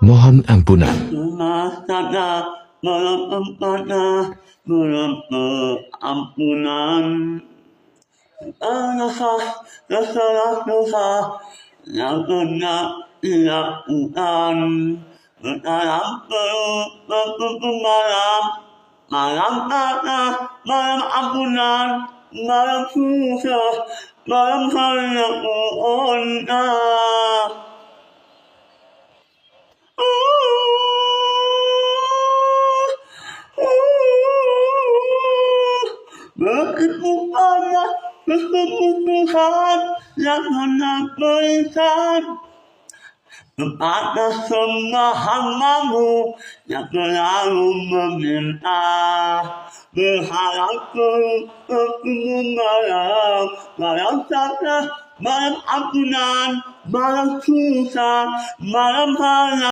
Mohon ampunan. Ampunan dosa yang pernah dilakukan dalam malam malam ampunan, malam susah, malam hanya begitu banyak kebutuhan yang hendak berikan kepada semua hamba-Mu yang selalu meminta, berharap malam saja, malam ampunan, malam susah, malam hanya